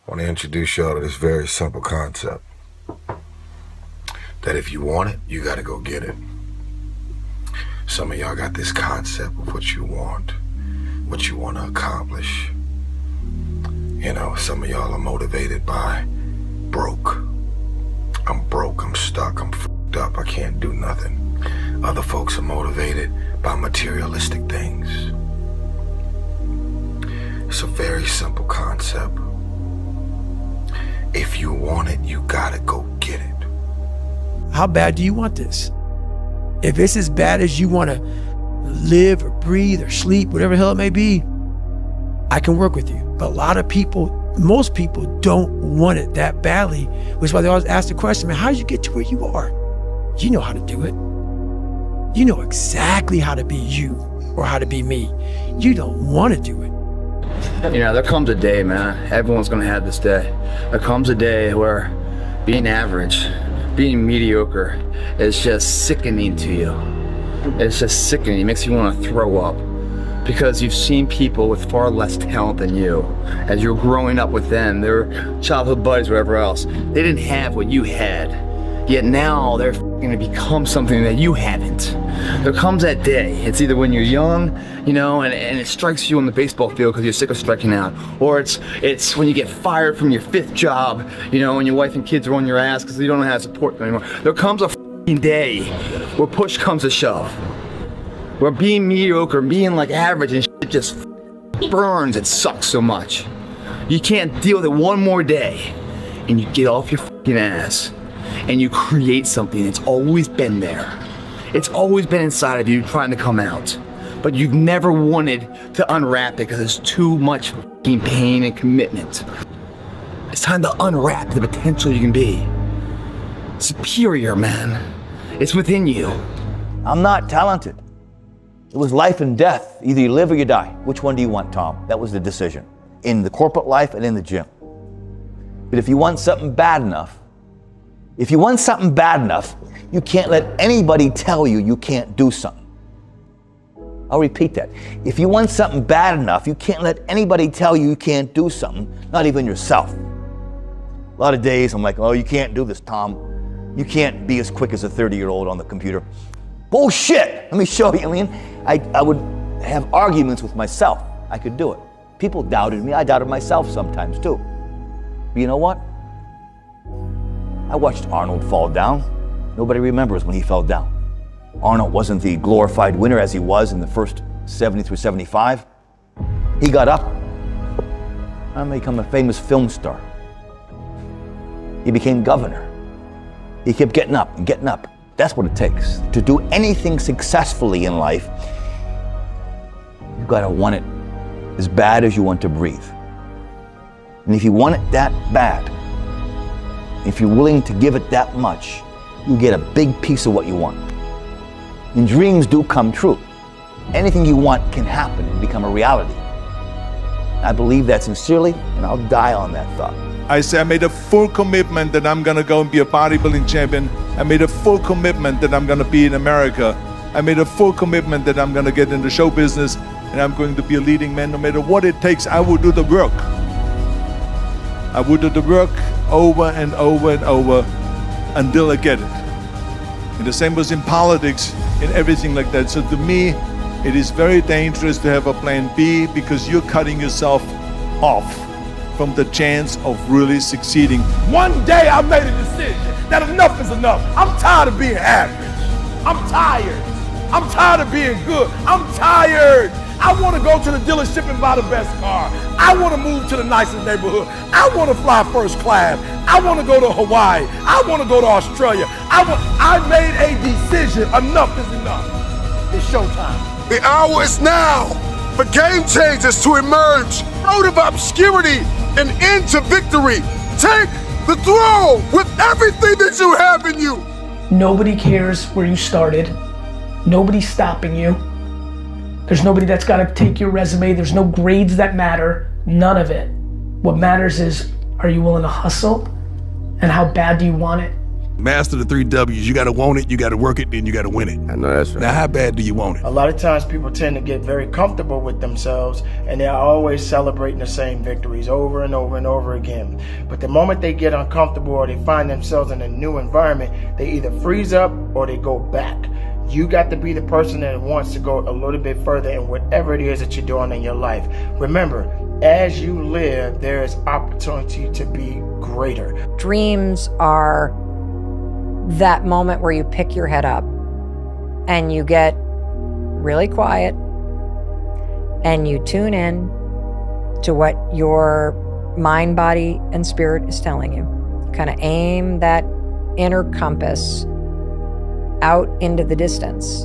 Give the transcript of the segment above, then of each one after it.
I want to introduce y'all to this very simple concept. That if you want it, you got to go get it. Some of y'all got this concept of what you want to accomplish. You know, some of y'all are motivated by broke. I'm broke, I'm stuck, I'm fucked up, I can't do nothing. Other folks are motivated by materialistic things. It's a very simple concept. If you want it, you gotta go get it. How bad do you want this? If it's as bad as you want to live or breathe or sleep, whatever the hell it may be, I can work with you. But a lot of people, most people don't want it that badly, which is why they always ask the question, man, how did you get to where you are? You know how to do it. You know exactly how to be you or how to be me. You don't want to do it. You know, there comes a day, man, everyone's gonna have this day. There comes a day where being average, being mediocre is just sickening to you. It's just sickening, it makes you want to throw up. Because you've seen people with far less talent than you. As you're growing up with them, their childhood buddies, whatever else, they didn't have what you had. Yet now they're gonna become something that you haven't. There comes that day, it's either when you're young, you know, and it strikes you on the baseball field because you're sick of striking out, or it's when you get fired from your 5th job, you know, and your wife and kids are on your ass because you don't know how to support them anymore. There comes a day where push comes to shove, where being mediocre, being like average and shit just burns, it sucks so much. You can't deal with it one more day, and you get off your fucking ass, and you create something that's always been there. It's always been inside of you trying to come out, but you've never wanted to unwrap it because it's too much fucking pain and commitment. It's time to unwrap the potential you can be. Superior, man. It's within you. I'm not talented. It was life and death. Either you live or you die. Which one do you want, Tom? That was the decision. In the corporate life and in the gym. But if you want something bad enough, you can't let anybody tell you you can't do something. I'll repeat that. If you want something bad enough, you can't let anybody tell you you can't do something, not even yourself. A lot of days I'm like, oh, you can't do this, Tom. You can't be as quick as a 30-year-old on the computer. Bullshit! Let me show you. I mean, I would have arguments with myself. I could do it. People doubted me. I doubted myself sometimes too. But you know what? I watched Arnold fall down. Nobody remembers when he fell down. Arnold wasn't the glorified winner as he was in the first 70 through 75. He got up and became a famous film star. He became governor. He kept getting up and getting up. That's what it takes. To do anything successfully in life, you gotta want it as bad as you want to breathe. And if you want it that bad, if you're willing to give it that much, you get a big piece of what you want. And dreams do come true. Anything you want can happen and become a reality. I believe that sincerely, and I'll die on that thought. I say I made a full commitment that I'm gonna go and be a bodybuilding champion. I made a full commitment that I'm gonna be in America. I made a full commitment that I'm gonna get into show business and I'm going to be a leading man. No matter what it takes, I will do the work. I will do the work over and over and over until I get it. And the same was in politics, in everything like that. So to me, it is very dangerous to have a plan B because you're cutting yourself off from the chance of really succeeding. One day I made a decision that enough is enough. I'm tired of being average. I'm tired. I'm tired of being good. I'm tired. I want to go to the dealership and buy the best car. I want to move to the nicest neighborhood. I want to fly first class. I want to go to Hawaii. I want to go to Australia. I made a decision. Enough is enough. It's showtime. The hour is now for game changers to emerge out of obscurity and into victory. Take the throne with everything that you have in you. Nobody cares where you started. Nobody's stopping you. There's nobody that's got to take your resume. There's no grades that matter. None of it. What matters is, are you willing to hustle? And how bad do you want it? Master the 3 W's. You got to want it, you got to work it, then you got to win it. I know that's right. Now, how bad do you want it? A lot of times people tend to get very comfortable with themselves and they're always celebrating the same victories over and over and over again. But the moment they get uncomfortable or they find themselves in a new environment, they either freeze up or they go back. You got to be the person that wants to go a little bit further in whatever it is that you're doing in your life. Remember, as you live, there is opportunity to be greater. Dreams are that moment where you pick your head up and you get really quiet and you tune in to what your mind, body, and spirit is telling you. You kind of aim that inner compass out into the distance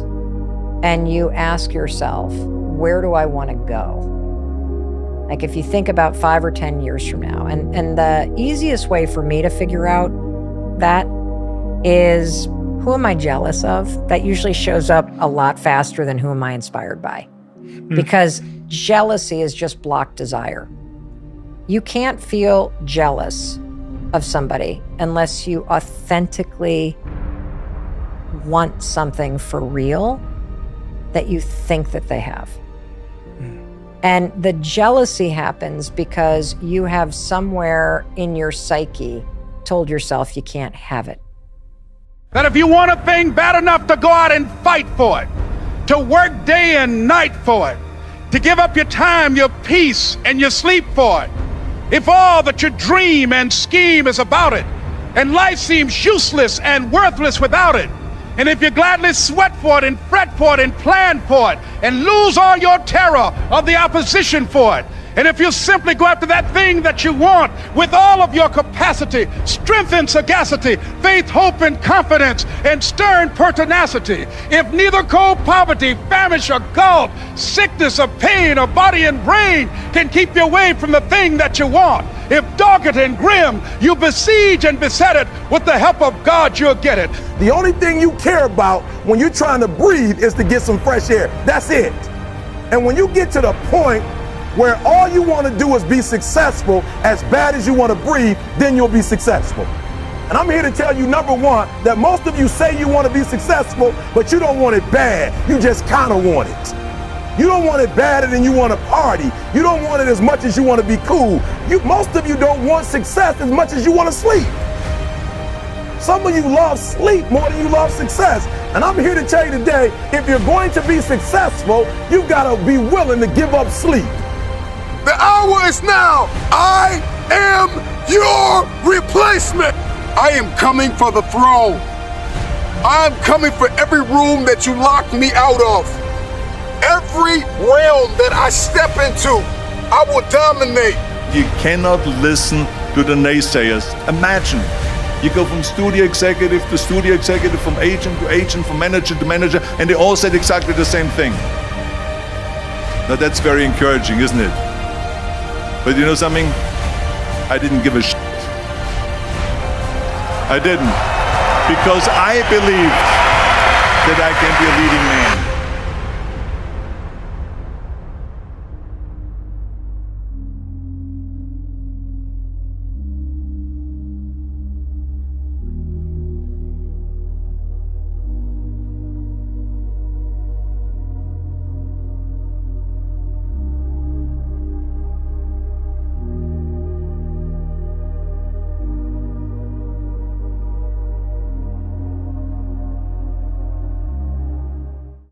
and you ask yourself, where do I want to go? Like if you think about 5 or 10 years from now, and the easiest way for me to figure out that is, who am I jealous of? That usually shows up a lot faster than who am I inspired by. Because jealousy is just blocked desire. You can't feel jealous of somebody unless you authentically want something for real that you think that they have. And the jealousy happens because you have somewhere in your psyche told yourself you can't have it. That if you want a thing bad enough to go out and fight for it, to work day and night for it, to give up your time, your peace, and your sleep for it, if all that you dream and scheme is about it, and life seems useless and worthless without it, and if you gladly sweat for it and fret for it and plan for it and lose all your terror of the opposition for it, and if you simply go after that thing that you want with all of your capacity, strength and sagacity, faith, hope and confidence, and stern pertinacity, if neither cold poverty, famish or gulf, sickness or pain or body and brain can keep you away from the thing that you want, if dogged and grim, you besiege and beset it, with the help of God you'll get it. The only thing you care about when you're trying to breathe is to get some fresh air. That's it. And when you get to the point where all you want to do is be successful as bad as you want to breathe, then you'll be successful. And I'm here to tell you, number one, that most of you say you want to be successful, but you don't want it bad. You just kind of want it. You don't want it badder than you want to party. You don't want it as much as you want to be cool. Most of you don't want success as much as you want to sleep. Some of you love sleep more than you love success. And I'm here to tell you today, if you're going to be successful, you've got to be willing to give up sleep. The hour is now. I am your replacement. I am coming for the throne. I am coming for every room that you locked me out of. Every realm that I step into, I will dominate. You cannot listen to the naysayers. Imagine, you go from studio executive to studio executive, from agent to agent, from manager to manager, and they all said exactly the same thing. Now that's very encouraging, isn't it? But you know something? I didn't give a shit. I didn't. Because I believed that I can be a leading man.